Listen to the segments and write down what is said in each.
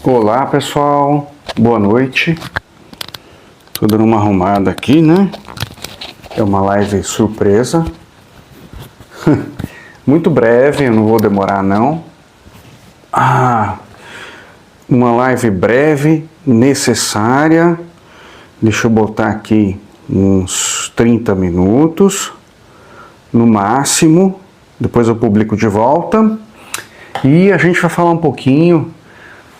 Olá pessoal, boa noite. Tô dando uma arrumada aqui, né? É uma live surpresa. Muito breve, eu não vou demorar não. Uma live breve, necessária. Deixa eu botar aqui uns 30 minutos, no máximo. Depois eu publico de volta. E a gente vai falar um pouquinho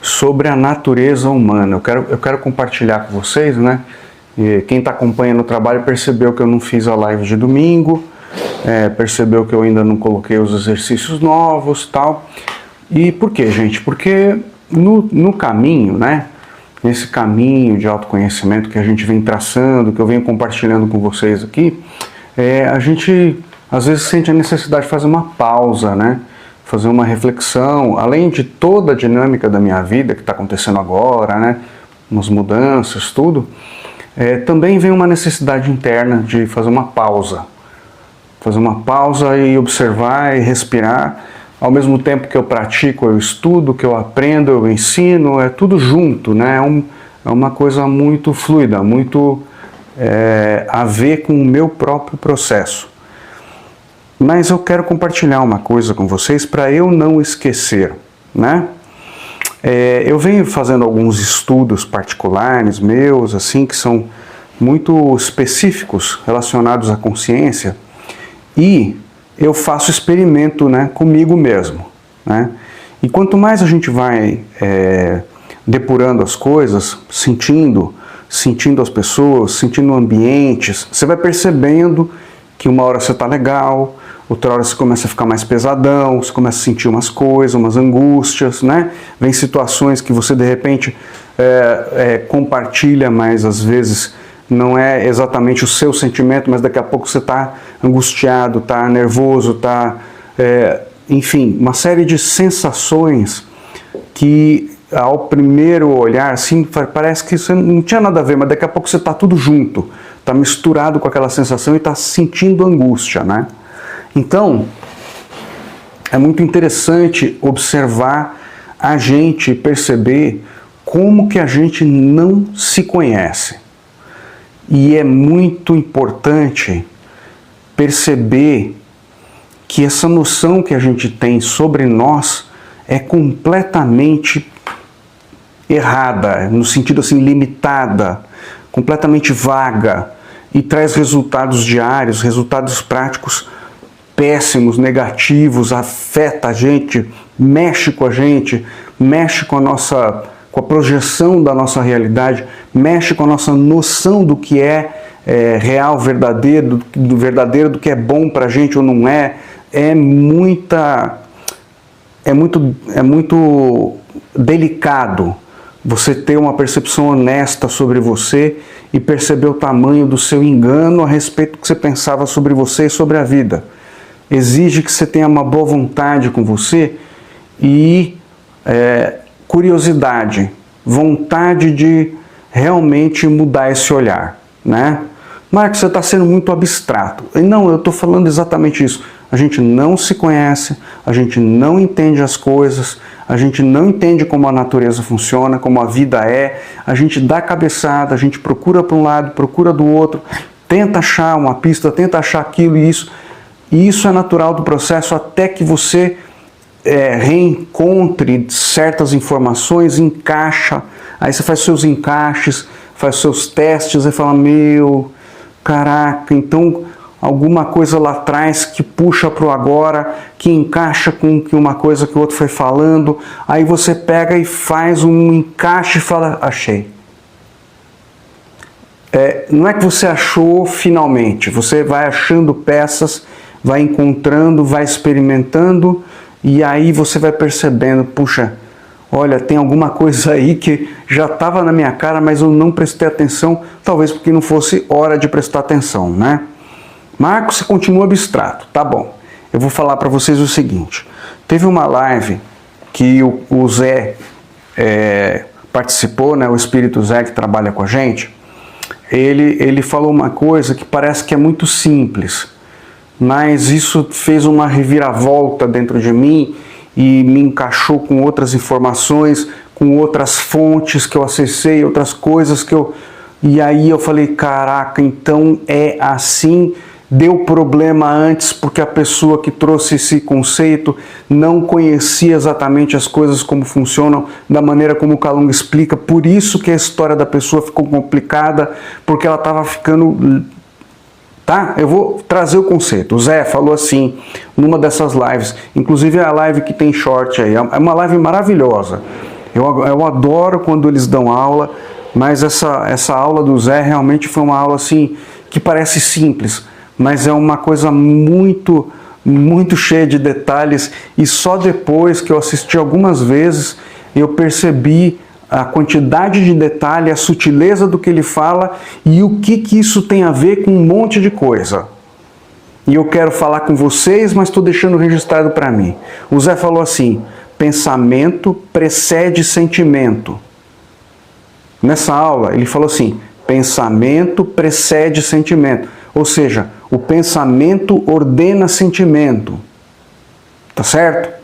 sobre a natureza humana. Eu quero compartilhar com vocês, né? E quem está acompanhando o trabalho percebeu que eu não fiz a live de domingo, percebeu que eu ainda não coloquei os exercícios novos, tal. E por quê, gente? Porque no caminho, né? Nesse caminho de autoconhecimento que a gente vem traçando, que eu venho compartilhando com vocês aqui, a gente às vezes sente a necessidade de fazer uma pausa, né? Fazer uma reflexão, além de toda a dinâmica da minha vida que está acontecendo agora, né? Umas mudanças, tudo, também vem uma necessidade interna de fazer uma pausa. Fazer uma pausa e observar e respirar. Ao mesmo tempo que eu pratico, eu estudo, que eu aprendo, eu ensino, é tudo junto, né? É uma coisa muito fluida, muito a ver com o meu próprio processo. Mas eu quero compartilhar uma coisa com vocês para eu não esquecer, né? Eu venho fazendo alguns estudos particulares meus, assim, que são muito específicos, relacionados à consciência, e eu faço experimento, né, comigo mesmo, né? E quanto mais a gente vai depurando as coisas, sentindo as pessoas, sentindo ambientes, você vai percebendo que uma hora você está legal, outra hora você começa a ficar mais pesadão, você começa a sentir umas coisas, umas angústias, né? Vem situações que você de repente compartilha, mas às vezes não é exatamente o seu sentimento, mas daqui a pouco você está angustiado, está nervoso, está... enfim, uma série de sensações que ao primeiro olhar, assim, parece que isso não tinha nada a ver, mas daqui a pouco você está tudo junto, está misturado com aquela sensação e está sentindo angústia, né? Então, é muito interessante observar a gente, perceber como que a gente não se conhece. E é muito importante perceber que essa noção que a gente tem sobre nós é completamente errada, no sentido assim, limitada, completamente vaga, e traz resultados diários, resultados práticos péssimos, negativos, afeta a gente, mexe com a gente, mexe com a projeção da nossa realidade, mexe com a nossa noção do que é real, verdadeiro, do que é bom pra gente ou não é. É muito delicado você ter uma percepção honesta sobre você e perceber o tamanho do seu engano a respeito do que você pensava sobre você e sobre a vida. Exige que você tenha uma boa vontade com você e curiosidade, vontade de realmente mudar esse olhar, né? Marcos, você está sendo muito abstrato. Não, eu estou falando exatamente isso. A gente não se conhece, a gente não entende as coisas, a gente não entende como a natureza funciona, como a vida é, a gente dá cabeçada, a gente procura para um lado, procura do outro, tenta achar uma pista, tenta achar aquilo e isso. E isso é natural do processo até que você reencontre certas informações, encaixa, aí você faz seus encaixes, faz seus testes e fala, meu, caraca, então alguma coisa lá atrás que puxa para o agora, que encaixa com uma coisa que o outro foi falando, aí você pega e faz um encaixe e fala, achei. Não é que você achou finalmente, você vai achando peças, vai encontrando, vai experimentando, e aí você vai percebendo, puxa, olha, tem alguma coisa aí que já estava na minha cara, mas eu não prestei atenção, talvez porque não fosse hora de prestar atenção, né? Marcos, você continua abstrato, tá bom. Eu vou falar para vocês o seguinte, teve uma live que o Zé participou, né, o Espírito Zé que trabalha com a gente, ele falou uma coisa que parece que é muito simples, mas isso fez uma reviravolta dentro de mim e me encaixou com outras informações, com outras fontes que eu acessei, outras coisas que eu... E aí eu falei, caraca, então é assim, deu problema antes porque a pessoa que trouxe esse conceito não conhecia exatamente as coisas como funcionam, da maneira como o Calunga explica, por isso que a história da pessoa ficou complicada, porque ela estava ficando... Tá? Eu vou trazer o conceito. O Zé falou assim, numa dessas lives, inclusive é a live que tem short aí, é uma live maravilhosa. Eu adoro quando eles dão aula, mas essa aula do Zé realmente foi uma aula assim, que parece simples, mas é uma coisa muito, muito cheia de detalhes, e só depois que eu assisti algumas vezes, eu percebi a quantidade de detalhe, a sutileza do que ele fala e o que isso tem a ver com um monte de coisa. E eu quero falar com vocês, mas estou deixando registrado para mim. O Zé falou assim, pensamento precede sentimento. Nessa aula ele falou assim, pensamento precede sentimento. Ou seja, o pensamento ordena sentimento. Tá certo?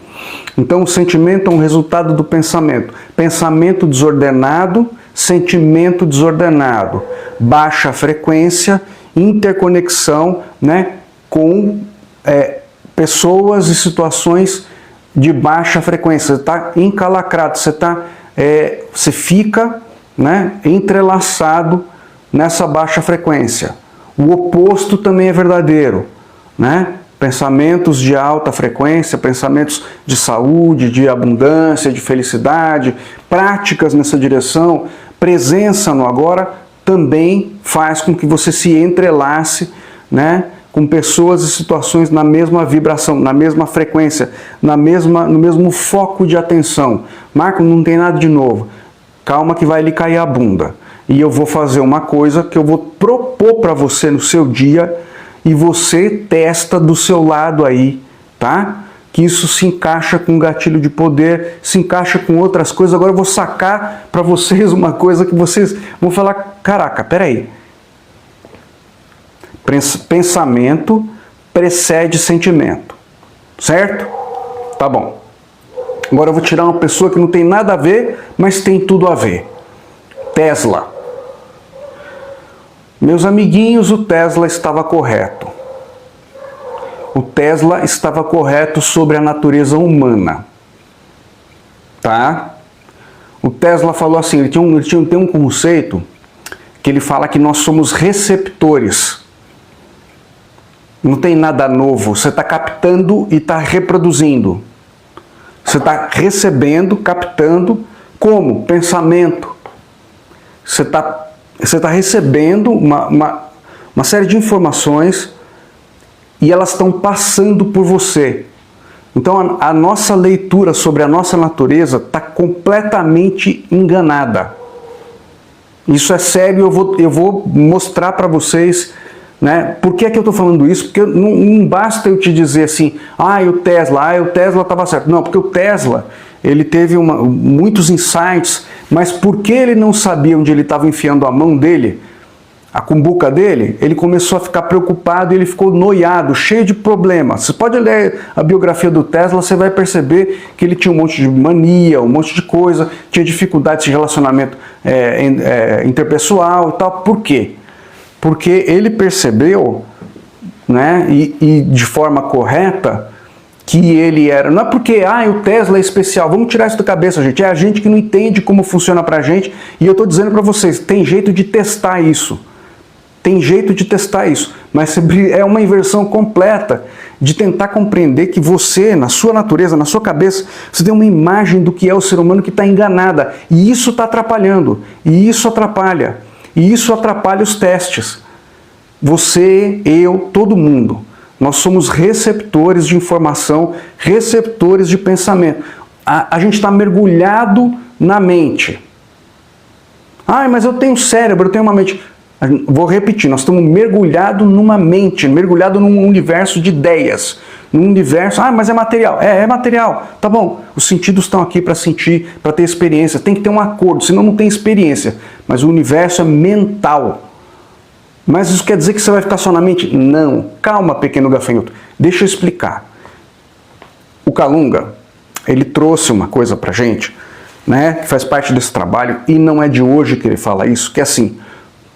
Então o sentimento é um resultado do pensamento. Pensamento desordenado, sentimento desordenado. Baixa frequência, interconexão, né, com pessoas e situações de baixa frequência. Você está encalacrado, você fica, né, entrelaçado nessa baixa frequência. O oposto também é verdadeiro, né? Pensamentos de alta frequência, pensamentos de saúde, de abundância, de felicidade, práticas nessa direção, presença no agora, também faz com que você se entrelace, né, com pessoas e situações na mesma vibração, na mesma frequência, no mesmo foco de atenção. Marco, não tem nada de novo. Calma que vai lhe cair a bunda. E eu vou fazer uma coisa que eu vou propor para você no seu dia, e você testa do seu lado aí, tá? Que isso se encaixa com gatilho de poder, se encaixa com outras coisas. Agora eu vou sacar para vocês uma coisa que vocês vão falar, caraca, peraí. Pensamento precede sentimento, certo? Tá bom. Agora eu vou tirar uma pessoa que não tem nada a ver, mas tem tudo a ver. Tesla. Meus amiguinhos, o Tesla estava correto. O Tesla estava correto sobre a natureza humana. Tá? O Tesla falou assim, ele tem um conceito que ele fala que nós somos receptores. Não tem nada novo, você está captando e está reproduzindo. Você está recebendo, captando, como? Pensamento. Você está recebendo uma série de informações e elas estão passando por você. Então a nossa leitura sobre a nossa natureza está completamente enganada. Isso é sério, eu vou mostrar para vocês, né? Por que é que eu estou falando isso? Porque não basta eu te dizer assim, o Tesla estava certo. Não, porque o Tesla, ele teve muitos insights, mas porque ele não sabia onde ele estava enfiando a mão dele, a cumbuca dele, ele começou a ficar preocupado e ele ficou noiado, cheio de problemas. Você pode ler a biografia do Tesla, você vai perceber que ele tinha um monte de mania, um monte de coisa, tinha dificuldades de relacionamento interpessoal e tal. Por quê? Porque ele percebeu, né, e de forma correta, que ele era... Não é porque, o Tesla é especial, vamos tirar isso da cabeça, gente. É a gente que não entende como funciona pra gente, e eu tô dizendo pra vocês, tem jeito de testar isso. Tem jeito de testar isso, mas é uma inversão completa de tentar compreender que você, na sua natureza, na sua cabeça, você tem uma imagem do que é o ser humano que está enganada, e isso está atrapalhando, e isso atrapalha os testes. Você, eu, todo mundo, nós somos receptores de informação, receptores de pensamento. A gente está mergulhado na mente. Mas eu tenho cérebro, eu tenho uma mente... Vou repetir, nós estamos mergulhados numa mente, mergulhados num universo de ideias, num universo, mas é material. É material, tá bom. Os sentidos estão aqui para sentir, para ter experiência, tem que ter um acordo, senão não tem experiência. Mas o universo é mental. Mas isso quer dizer que você vai ficar só na mente? Não. Calma, pequeno gafanhoto. Deixa eu explicar. O Calunga, ele trouxe uma coisa pra gente, né, que faz parte desse trabalho, e não é de hoje que ele fala isso, que é assim,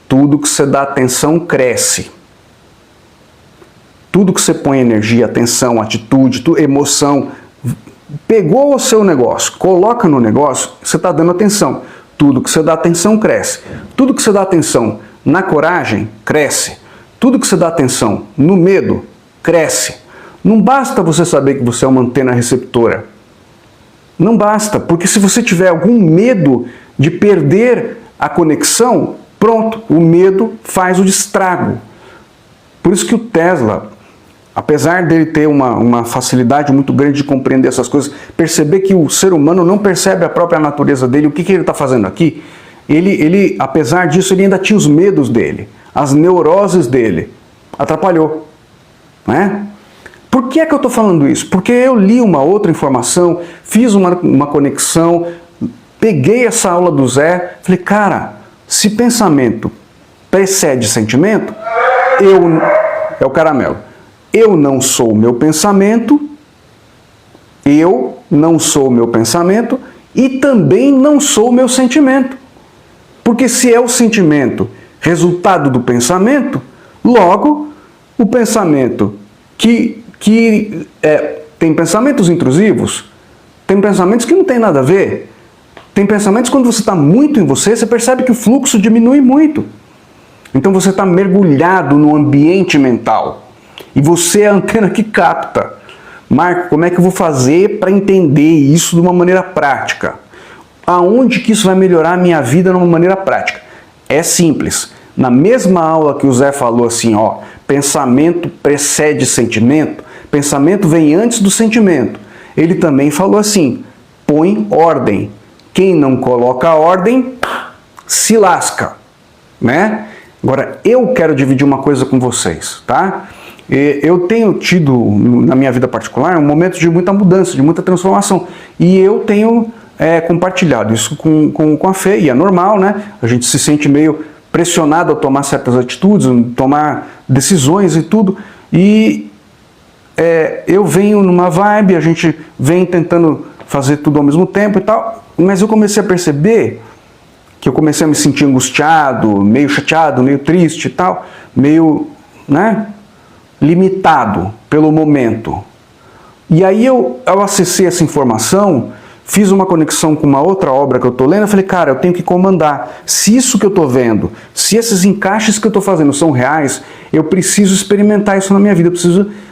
tudo que você dá atenção cresce. Tudo que você põe energia, atenção, atitude, emoção, pegou o seu negócio, coloca no negócio, você está dando atenção. Tudo que você dá atenção cresce. Tudo que você dá atenção na coragem, cresce. Tudo que você dá atenção no medo, cresce. Não basta você saber que você é uma antena receptora. Não basta, porque se você tiver algum medo de perder a conexão, pronto, o medo faz o estrago. Por isso que o Tesla, apesar dele ter uma facilidade muito grande de compreender essas coisas, perceber que o ser humano não percebe a própria natureza dele, o que ele está fazendo aqui, ele, apesar disso, ele ainda tinha os medos dele, as neuroses dele. Atrapalhou, né? Por que é que eu estou falando isso? Porque eu li uma outra informação, fiz uma conexão, peguei essa aula do Zé, falei, cara, se pensamento precede sentimento, é o caramelo. Eu não sou o meu pensamento, eu não sou o meu pensamento e também não sou o meu sentimento. Porque se é o sentimento resultado do pensamento, logo o pensamento tem pensamentos intrusivos, tem pensamentos que não tem nada a ver, tem pensamentos quando você está muito em você, você percebe que o fluxo diminui muito. Então você está mergulhado no ambiente mental. E você é a antena que capta. Marco, como é que eu vou fazer para entender isso de uma maneira prática? Aonde que isso vai melhorar a minha vida de uma maneira prática? É simples. Na mesma aula que o Zé falou assim, ó, pensamento precede sentimento, pensamento vem antes do sentimento. Ele também falou assim, põe ordem. Quem não coloca ordem, se lasca, né? Agora, eu quero dividir uma coisa com vocês, tá? Eu tenho tido, na minha vida particular, um momento de muita mudança, de muita transformação. E eu tenho compartilhado isso com a Fê, e é normal, né? A gente se sente meio pressionado a tomar certas atitudes, tomar decisões e tudo. E eu venho numa vibe, a gente vem tentando fazer tudo ao mesmo tempo e tal. Mas eu comecei a perceber que eu comecei a me sentir angustiado, meio chateado, meio triste e tal, meio, né, limitado pelo momento. E aí eu acessei essa informação, fiz uma conexão com uma outra obra que eu estou lendo, eu falei, cara, eu tenho que comandar. Se isso que eu estou vendo, se esses encaixes que eu estou fazendo são reais, eu preciso experimentar isso na minha vida,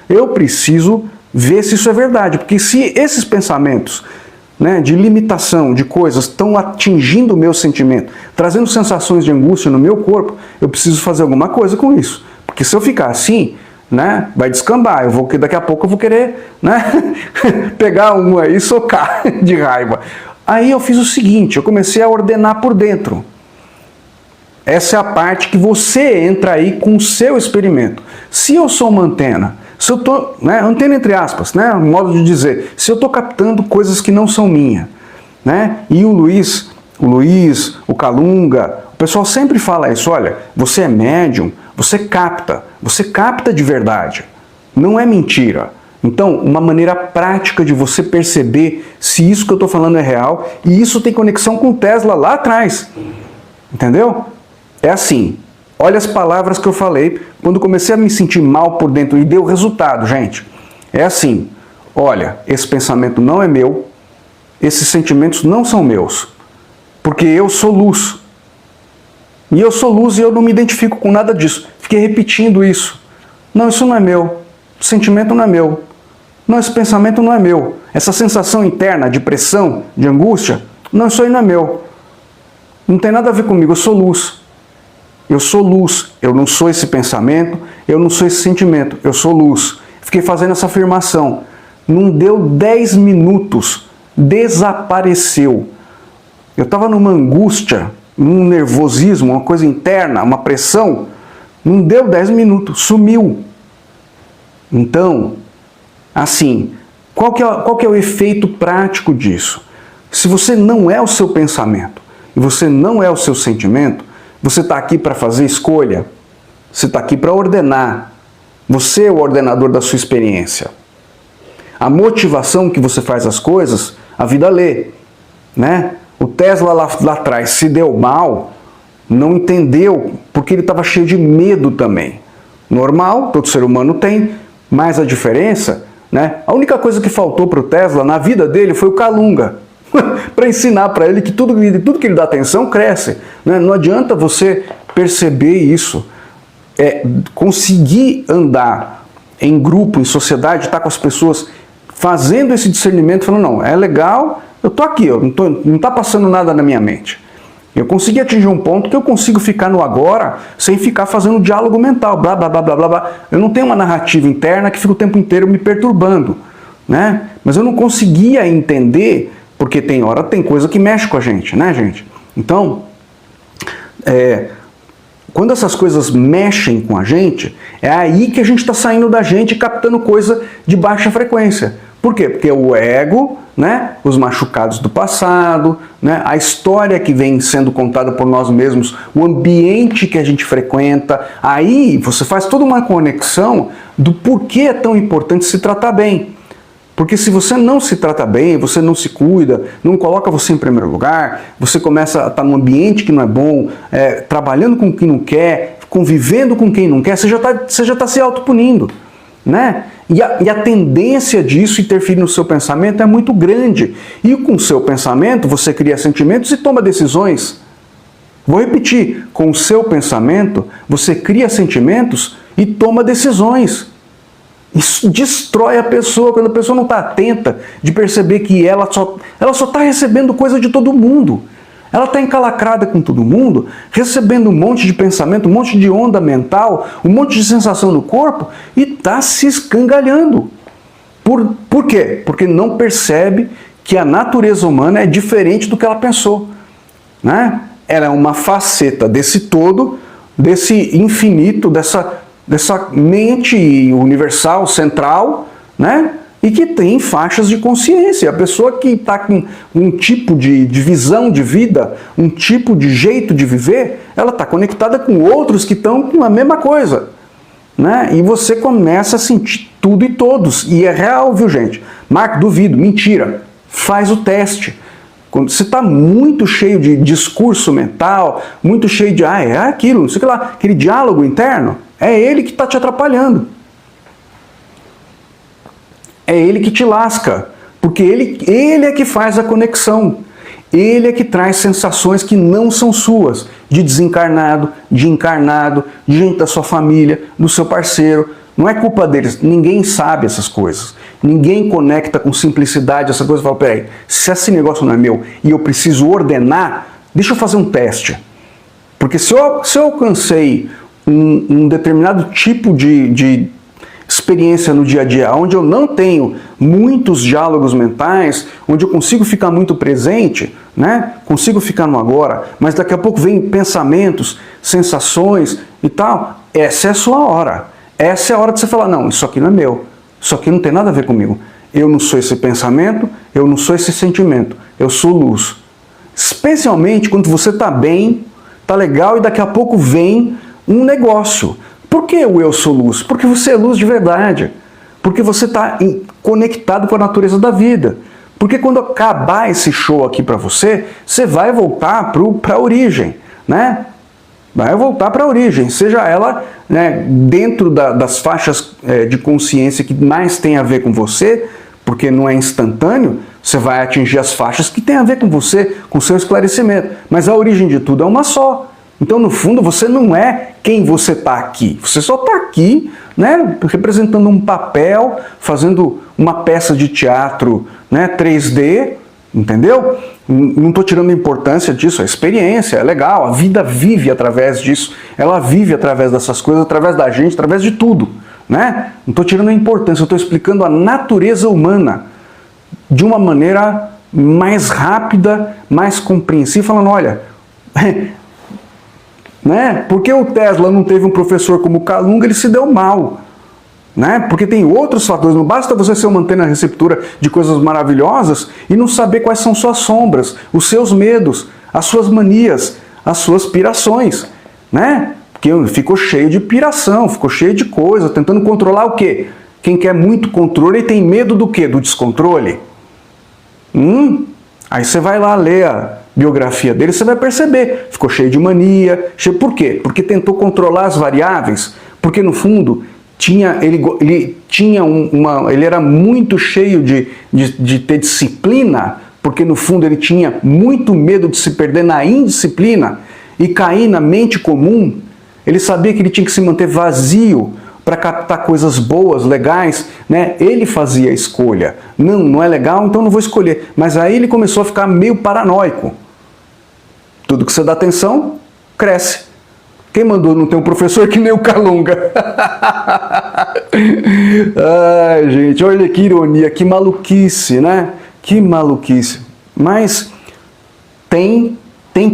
eu preciso ver se isso é verdade. Porque se esses pensamentos, né, de limitação, de coisas, estão atingindo o meu sentimento, trazendo sensações de angústia no meu corpo, eu preciso fazer alguma coisa com isso. Porque se eu ficar assim, né, vai descambar, daqui a pouco eu vou querer, né, pegar um aí e socar de raiva. Aí eu fiz o seguinte, eu comecei a ordenar por dentro. Essa é a parte que você entra aí com o seu experimento. Se eu sou uma antena, se eu estou, né, antena entre aspas, né, um modo de dizer, se eu estou captando coisas que não são minhas, né, e o Luiz, o Calunga, o pessoal sempre fala isso, olha, você é médium, você capta de verdade, não é mentira. Então, uma maneira prática de você perceber se isso que eu estou falando é real, e isso tem conexão com o Tesla lá atrás, entendeu? É assim, olha as palavras que eu falei, quando comecei a me sentir mal por dentro, e deu resultado, gente. É assim, olha, esse pensamento não é meu, esses sentimentos não são meus, porque eu sou luz. E eu sou luz e eu não me identifico com nada disso. Fiquei repetindo isso. Não, isso não é meu. O sentimento não é meu. Não, esse pensamento não é meu. Essa sensação interna de pressão, de angústia, não, isso aí não é meu. Não tem nada a ver comigo, eu sou luz. Eu sou luz. Eu não sou esse pensamento, eu não sou esse sentimento, eu sou luz. Fiquei fazendo essa afirmação. Não deu 10 minutos. Desapareceu. Eu estava numa angústia, num nervosismo, uma coisa interna, uma pressão, não deu 10 minutos, sumiu. Então, assim, qual que é o efeito prático disso? Se você não é o seu pensamento e você não é o seu sentimento, você está aqui para fazer escolha, você está aqui para ordenar. Você é o ordenador da sua experiência. A motivação que você faz as coisas, a vida lê, né? O Tesla lá atrás se deu mal, não entendeu, porque ele estava cheio de medo também. Normal, todo ser humano tem, mas a diferença, né? A única coisa que faltou para o Tesla na vida dele foi o Calunga, para ensinar para ele que tudo que ele dá atenção cresce, né? Não adianta você perceber isso, conseguir andar em grupo, em sociedade, estar com as pessoas fazendo esse discernimento, falando, não, é legal, eu tô aqui, não está passando nada na minha mente. Eu consegui atingir um ponto que eu consigo ficar no agora sem ficar fazendo diálogo mental, blá, blá, blá, blá, blá, blá. Eu não tenho uma narrativa interna que fica o tempo inteiro me perturbando, né? Mas eu não conseguia entender, porque tem coisa que mexe com a gente, né, gente? Então, quando essas coisas mexem com a gente, é aí que a gente está saindo da gente e captando coisa de baixa frequência. Por quê? Porque o ego, né, os machucados do passado, né, a história que vem sendo contada por nós mesmos, o ambiente que a gente frequenta, aí você faz toda uma conexão do porquê é tão importante se tratar bem. Porque se você não se trata bem, você não se cuida, não coloca você em primeiro lugar, você começa a estar num ambiente que não é bom, trabalhando com quem não quer, convivendo com quem não quer, você já está se autopunindo, né? E a tendência disso interferir no seu pensamento é muito grande. E com o seu pensamento você cria sentimentos e toma decisões. Vou repetir, com o seu pensamento você cria sentimentos e toma decisões. Isso destrói a pessoa, quando a pessoa não está atenta de perceber que ela só está recebendo coisa de todo mundo. Ela está encalacrada com todo mundo, recebendo um monte de pensamento, um monte de onda mental, um monte de sensação no corpo e está se escangalhando. Por quê? Porque não percebe que a natureza humana é diferente do que ela pensou, né? Ela é uma faceta desse todo, desse infinito, dessa mente universal, central, né? E que tem faixas de consciência. A pessoa que está com um tipo de visão de vida, um tipo de jeito de viver, ela está conectada com outros que estão com a mesma coisa, né? E você começa a sentir tudo e todos. E é real, viu, gente? Marco, duvido, mentira. Faz o teste. Quando você está muito cheio de discurso mental, muito cheio de, é aquilo, não sei o que lá, aquele diálogo interno, é ele que está te atrapalhando. É ele que te lasca, porque ele é que faz a conexão. Ele é que traz sensações que não são suas, de desencarnado, de encarnado, de gente da sua família, do seu parceiro. Não é culpa deles, ninguém sabe essas coisas. Ninguém conecta com simplicidade essa coisa e fala, peraí, se esse negócio não é meu e eu preciso ordenar, deixa eu fazer um teste. Porque se eu alcancei um determinado tipo de experiência no dia a dia, onde eu não tenho muitos diálogos mentais, onde eu consigo ficar muito presente, né? Consigo ficar no agora, mas daqui a pouco vem pensamentos, sensações e tal, essa é a sua hora. Essa é a hora de você falar, não, isso aqui não é meu, isso aqui não tem nada a ver comigo. Eu não sou esse pensamento, eu não sou esse sentimento, eu sou luz. Especialmente quando você está bem, está legal e daqui a pouco vem um negócio. Por que o eu sou luz? Porque você é luz de verdade. Porque você está conectado com a natureza da vida. Porque quando acabar esse show aqui para você, você vai voltar para a origem, né? Vai voltar para a origem, seja ela, né, dentro das faixas de consciência que mais tem a ver com você, porque não é instantâneo, você vai atingir as faixas que tem a ver com você, com o seu esclarecimento. Mas a origem de tudo é uma só. Então, no fundo, você não é quem você está aqui. Você só está aqui, né, representando um papel, fazendo uma peça de teatro, né, 3D, entendeu? Não estou tirando a importância disso, a experiência é legal, a vida vive através disso, ela vive através dessas coisas, através da gente, através de tudo, né? Não estou tirando a importância, eu estou explicando a natureza humana de uma maneira mais rápida, mais compreensiva, falando, olha... né? Porque o Tesla não teve um professor como o Calunga, ele se deu mal. Né? Porque tem outros fatores, não basta você ser uma antena receptora de coisas maravilhosas e não saber quais são suas sombras, os seus medos, as suas manias, as suas pirações. Né? Porque ficou cheio de piração, ficou cheio de coisa, tentando controlar o quê? Quem quer muito controle tem medo do quê? Do descontrole? Aí você vai lá ler a biografia dele, você vai perceber. Ficou cheio de mania. Por quê? Porque tentou controlar as variáveis. Porque no fundo ele era muito cheio de ter disciplina, porque no fundo ele tinha muito medo de se perder na indisciplina e cair na mente comum. Ele sabia que ele tinha que se manter vazio para captar coisas boas, legais, né? Ele fazia a escolha. Não é legal, então não vou escolher. Mas aí ele começou a ficar meio paranoico. Tudo que você dá atenção, cresce. Quem mandou não ter um professor que nem o Calunga? Ai, gente, olha que ironia, que maluquice, né? Que maluquice. Mas tem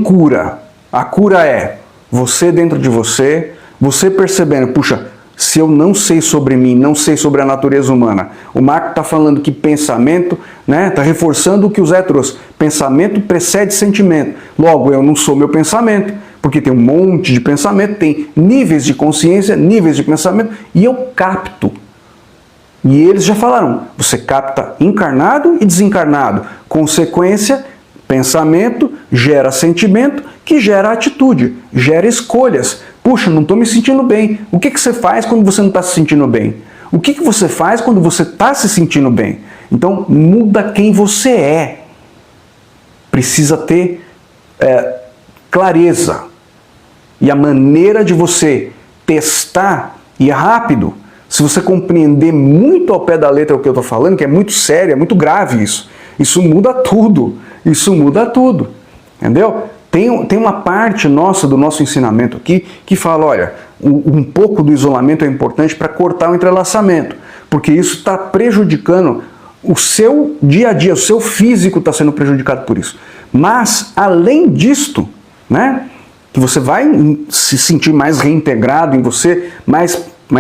cura. A cura é você dentro de você, você percebendo, puxa, se eu não sei sobre mim, não sei sobre a natureza humana, o Marco está falando que pensamento, né, está reforçando o que o Zé trouxe, pensamento precede sentimento, logo eu não sou meu pensamento, porque tem um monte de pensamento, tem níveis de consciência, níveis de pensamento, e eu capto. E eles já falaram, você capta encarnado e desencarnado, consequência, pensamento gera sentimento, que gera atitude, gera escolhas. Puxa, não estou me sentindo bem. O que você faz quando você não está se sentindo bem? O que você faz quando você está se sentindo bem? Então, muda quem você é. Precisa ter clareza. E a maneira de você testar, e é rápido, se você compreender muito ao pé da letra o que eu estou falando, que é muito sério, é muito grave isso. Isso muda tudo. Isso muda tudo. Entendeu? Tem uma parte nossa do nosso ensinamento aqui que fala, olha, um pouco do isolamento é importante para cortar o entrelaçamento, porque isso está prejudicando o seu dia a dia, o seu físico está sendo prejudicado por isso. Mas, além disto, né, que você vai se sentir mais reintegrado em você, mais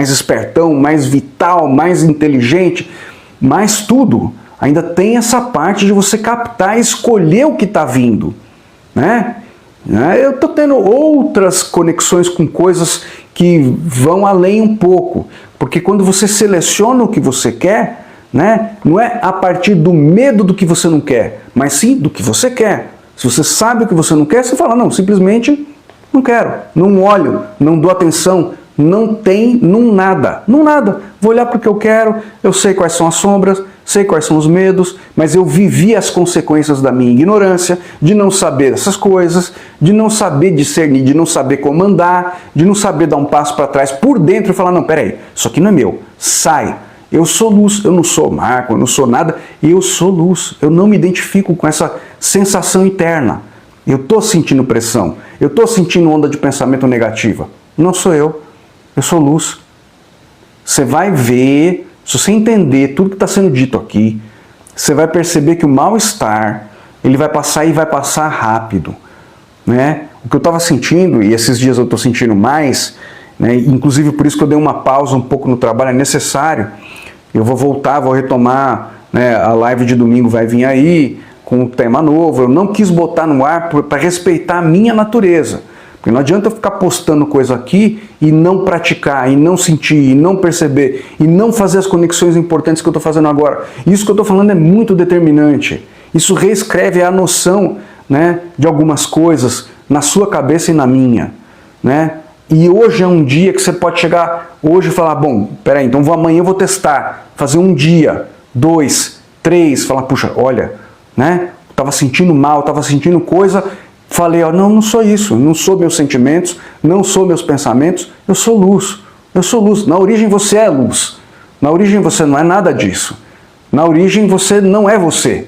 espertão, mais vital, mais inteligente, mais tudo, ainda tem essa parte de você captar e escolher o que está vindo. Né? Eu estou tendo outras conexões com coisas que vão além um pouco, porque quando você seleciona o que você quer, né, não é a partir do medo do que você não quer, mas sim do que você quer. Se você sabe o que você não quer, você fala, não, simplesmente não quero, não olho, não dou atenção, não tem, não nada, vou olhar para o que eu quero, eu sei quais são as sombras, sei quais são os medos, mas eu vivi as consequências da minha ignorância, de não saber essas coisas, de não saber discernir, de não saber comandar, de não saber dar um passo para trás por dentro e falar, não, peraí, isso aqui não é meu, sai. Eu sou luz, eu não sou Marco, eu não sou nada, eu sou luz, eu não me identifico com essa sensação interna. Eu estou sentindo pressão, eu estou sentindo onda de pensamento negativa. Não sou eu sou luz. Você vai ver, se você entender tudo que está sendo dito aqui, você vai perceber que o mal-estar, ele vai passar e vai passar rápido. Né? O que eu estava sentindo, e esses dias eu estou sentindo mais, né, inclusive por isso que eu dei uma pausa um pouco no trabalho, é necessário. Eu vou voltar, vou retomar, né, a live de domingo vai vir aí, com um tema novo. Eu não quis botar no ar para respeitar a minha natureza. Porque não adianta eu ficar postando coisa aqui e não praticar, e não sentir, e não perceber, e não fazer as conexões importantes que eu estou fazendo agora. Isso que eu estou falando é muito determinante. Isso reescreve a noção, né, de algumas coisas na sua cabeça e na minha. Né? E hoje é um dia que você pode chegar hoje e falar, bom, peraí, então amanhã eu vou testar, fazer um dia, 2, 3, falar, puxa, olha, né, estava sentindo mal, estava sentindo coisa... Falei, ó, não sou isso, não sou meus sentimentos, não sou meus pensamentos, eu sou luz. Eu sou luz. Na origem você é luz. Na origem você não é nada disso. Na origem você não é você.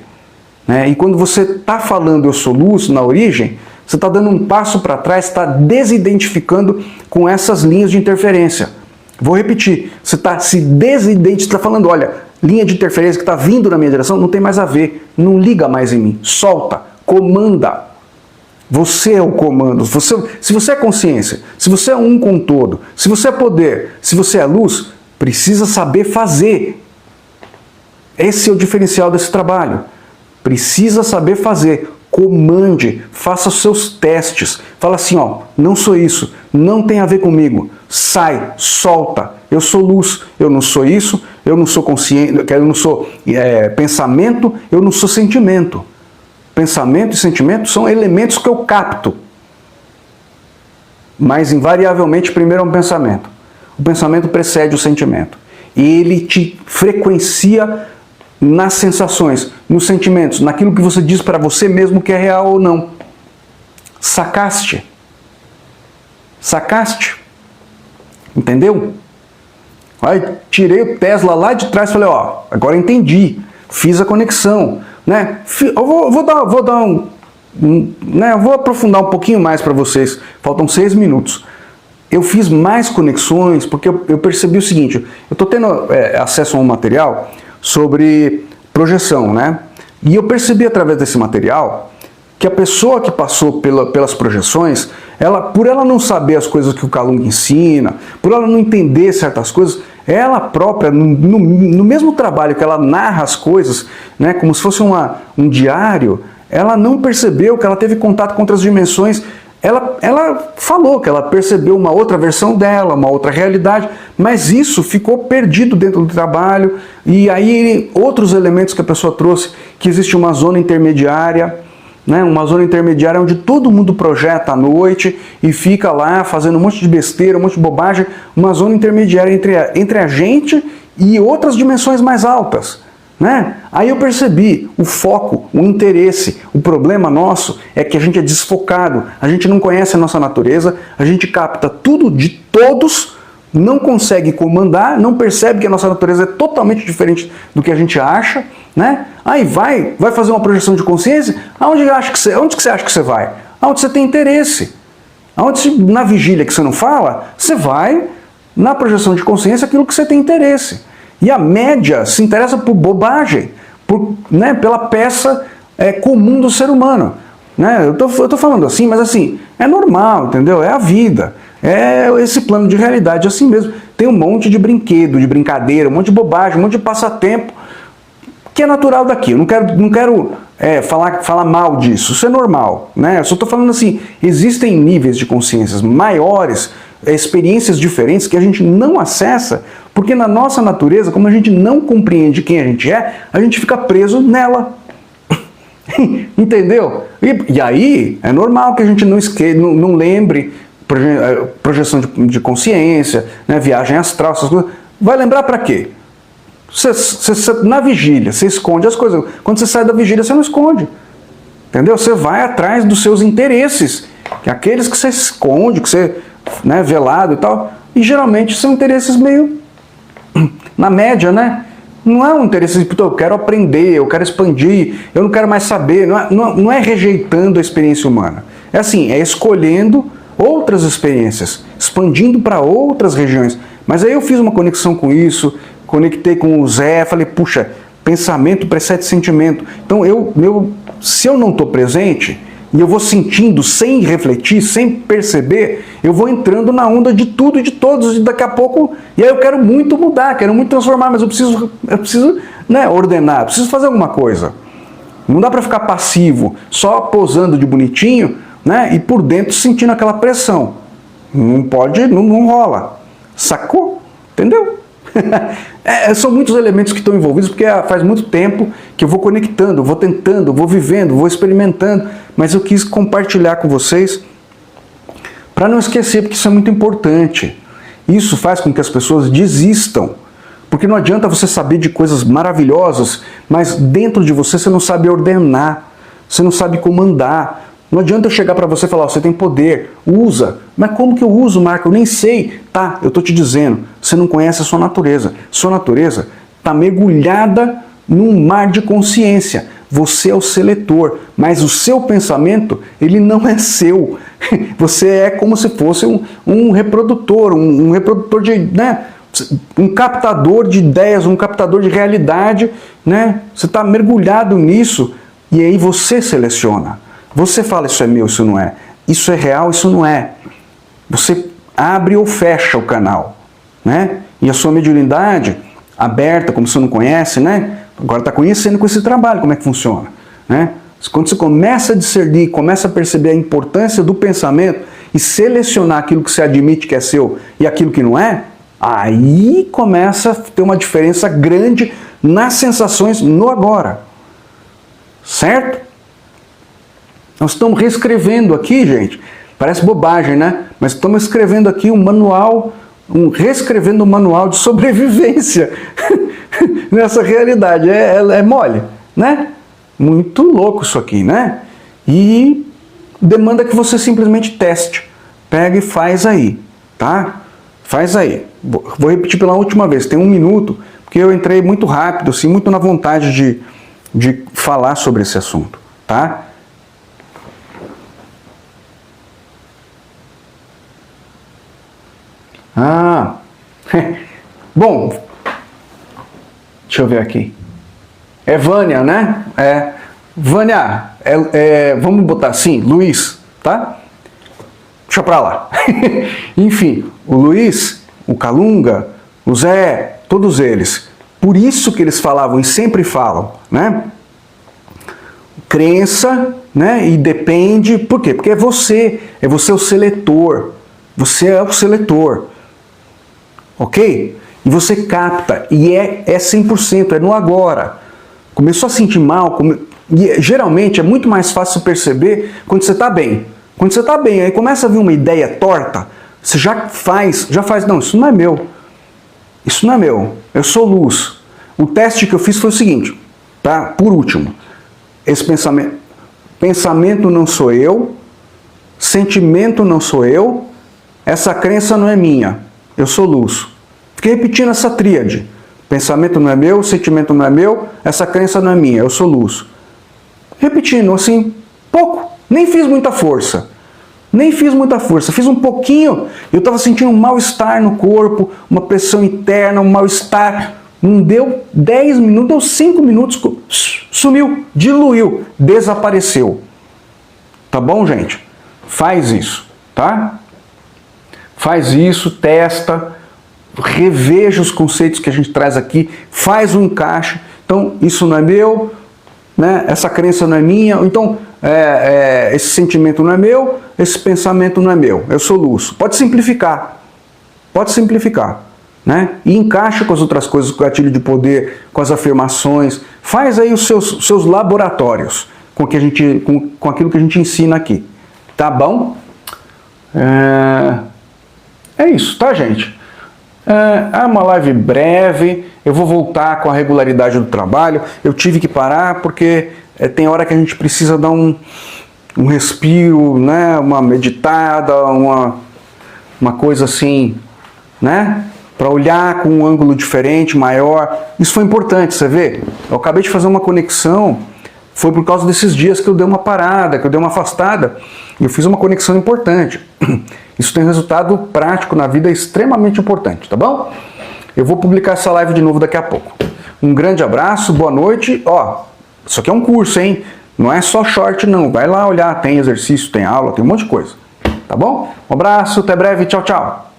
Né? E quando você está falando eu sou luz, na origem, você está dando um passo para trás, está desidentificando com essas linhas de interferência. Vou repetir, você está se desidentificando, você está falando, olha, linha de interferência que está vindo na minha direção, não tem mais a ver, não liga mais em mim, solta, comanda. Você é o comando. Se você é consciência, se você é um com o todo, se você é poder, se você é luz, precisa saber fazer. Esse é o diferencial desse trabalho. Precisa saber fazer. Comande, faça os seus testes. Fala assim, ó, não sou isso, não tem a ver comigo. Sai, solta. Eu sou luz, eu não sou isso, eu não sou consciente, eu não sou pensamento, eu não sou sentimento. Pensamento e sentimento são elementos que eu capto. Mas invariavelmente primeiro é um pensamento. O pensamento precede o sentimento. E ele te frequencia nas sensações, nos sentimentos, naquilo que você diz para você mesmo que é real ou não. Sacaste? Sacaste? Entendeu? Aí tirei o Tesla lá de trás e falei, ó, agora entendi, fiz a conexão, né? Eu vou dar né? Eu vou aprofundar um pouquinho mais para vocês, faltam 6 minutos. Eu fiz mais conexões porque eu percebi o seguinte, eu estou tendo acesso a um material sobre projeção, né? E eu percebi através desse material que a pessoa que passou pelas projeções, por ela não saber as coisas que o Kalung ensina, por ela não entender certas coisas, ela própria, no mesmo trabalho que ela narra as coisas, né, como se fosse um diário, ela não percebeu que ela teve contato com outras dimensões. Ela falou que ela percebeu uma outra versão dela, uma outra realidade, mas isso ficou perdido dentro do trabalho. E aí outros elementos que a pessoa trouxe, que existe uma zona intermediária, né, uma zona intermediária onde todo mundo projeta à noite e fica lá fazendo um monte de besteira, um monte de bobagem, uma zona intermediária entre a gente e outras dimensões mais altas. Né? Aí eu percebi o foco, o interesse, o problema nosso é que a gente é desfocado, a gente não conhece a nossa natureza, a gente capta tudo de todos, não consegue comandar, não percebe que a nossa natureza é totalmente diferente do que a gente acha, né? Aí vai fazer uma projeção de consciência, onde que você acha que você vai? Aonde você tem interesse. Na vigília que você não fala, você vai na projeção de consciência aquilo que você tem interesse. E a média se interessa por bobagem, né, pela peça comum do ser humano. Né? Eu tô falando assim, mas assim, é normal, entendeu? É a vida. É esse plano de realidade assim mesmo. Tem um monte de brinquedo, de brincadeira, um monte de bobagem, um monte de passatempo, que é natural daqui. Eu não quero falar mal disso, isso é normal. Né? Eu só estou falando assim, existem níveis de consciências maiores, experiências diferentes que a gente não acessa, porque na nossa natureza, como a gente não compreende quem a gente fica preso nela. Entendeu? E aí é normal que a gente não lembre projeção de consciência, né, viagem astral, essas coisas. Vai lembrar para quê? Na vigília, você esconde as coisas. Quando você sai da vigília, você não esconde. Entendeu? Você vai atrás dos seus interesses, que é aqueles que você esconde, que você, né, velado e tal. E geralmente são interesses meio na média, né? Não é um interesse de, eu quero aprender, eu quero expandir, eu não quero mais saber. Não é rejeitando a experiência humana. É assim, é escolhendo outras experiências, expandindo para outras regiões. Mas aí eu fiz uma conexão com isso, conectei com o Zé, falei, puxa, pensamento precede sentimento. Então, se eu não estou presente, e eu vou sentindo sem refletir, sem perceber, eu vou entrando na onda de tudo e de todos, e daqui a pouco, e aí eu quero muito mudar, quero muito transformar, mas eu preciso né, ordenar, preciso fazer alguma coisa. Não dá para ficar passivo, só posando de bonitinho, né, e por dentro sentindo aquela pressão. Não pode, não rola. Sacou? Entendeu? São muitos elementos que estão envolvidos, porque faz muito tempo que eu vou conectando, vou tentando, vou vivendo, vou experimentando, mas eu quis compartilhar com vocês para não esquecer, porque isso é muito importante. Isso faz com que as pessoas desistam, porque não adianta você saber de coisas maravilhosas, mas dentro de você não sabe ordenar, você não sabe comandar. Não adianta eu chegar para você e falar, você tem poder, usa. Mas como que eu uso, Marco? Eu nem sei. Tá, eu estou te dizendo, você não conhece a sua natureza. Sua natureza está mergulhada num mar de consciência. Você é o seletor, mas o seu pensamento, ele não é seu. Você é como se fosse um reprodutor, um reprodutor de, né, um captador de ideias, um captador de realidade, né? Você está mergulhado nisso e aí você seleciona. Você fala, isso é meu, isso não é. Isso é real, isso não é. Você abre ou fecha o canal, né? E a sua mediunidade aberta, como você não conhece, né? Agora está conhecendo com esse trabalho como é que funciona, né? Quando você começa a discernir, começa a perceber a importância do pensamento e selecionar aquilo que você admite que é seu e aquilo que não é, Aí começa a ter uma diferença grande nas sensações no agora. Certo? Nós estamos reescrevendo aqui, gente. Parece bobagem, né? Mas estamos escrevendo aqui um manual, reescrevendo um manual de sobrevivência nessa realidade. É mole, né? Muito louco isso aqui, né? E demanda que você simplesmente teste. Pega e faz aí, tá? Faz aí. Vou repetir pela última vez, tem 1 minuto, porque eu entrei muito rápido, assim, muito na vontade de falar sobre esse assunto, tá? Bom, deixa eu ver aqui. É Vânia, né? Vânia, vamos botar assim, Luiz, tá? Deixa pra lá. Enfim, o Luiz, o Calunga, o Zé, todos eles. Por isso que eles falavam e sempre falam, né? Crença, né? E depende, por quê? Porque é você o seletor. Você é o seletor. Ok? E você capta, e é 100%, é no agora. Começou a sentir mal, e geralmente é muito mais fácil perceber quando você está bem. Quando você está bem, aí começa a vir uma ideia torta, você já faz, não, isso não é meu. Isso não é meu, eu sou luz. O teste que eu fiz foi o seguinte, tá? Por último, esse pensamento não sou eu, sentimento não sou eu, essa crença não é minha, eu sou luz. Fiquei repetindo essa tríade. Pensamento não é meu, sentimento não é meu, essa crença não é minha, eu sou luz. Repetindo assim, pouco, nem fiz muita força. Fiz um pouquinho, eu estava sentindo um mal-estar no corpo, uma pressão interna, um mal-estar. Não deu 10 minutos, deu 5 minutos, sumiu, diluiu, desapareceu. Tá bom, gente? Faz isso, tá? Faz isso, testa, reveja os conceitos que a gente traz aqui, faz um encaixe. Então, isso não é meu, né? Essa crença não é minha, então esse sentimento não é meu, esse pensamento não é meu, eu sou luz. Pode simplificar, né? E encaixa com as outras coisas, com o gatilho de poder, com as afirmações, faz aí os seus laboratórios com aquilo que a gente ensina aqui, tá bom? É isso, tá, gente? É uma live breve, eu vou voltar com a regularidade do trabalho. Eu tive que parar porque tem hora que a gente precisa dar um respiro, né? Uma meditada, uma coisa assim, né? Para olhar com um ângulo diferente, maior. Isso foi importante, você vê? Eu acabei de fazer uma conexão, foi por causa desses dias que eu dei uma parada, que eu dei uma afastada. Eu fiz uma conexão importante. Isso tem resultado prático na vida extremamente importante, tá bom? Eu vou publicar essa live de novo daqui a pouco. Um grande abraço, boa noite. Ó, isso aqui é um curso, hein? Não é só short, não. Vai lá olhar, tem exercício, tem aula, tem um monte de coisa. Tá bom? Um abraço, até breve, tchau, tchau.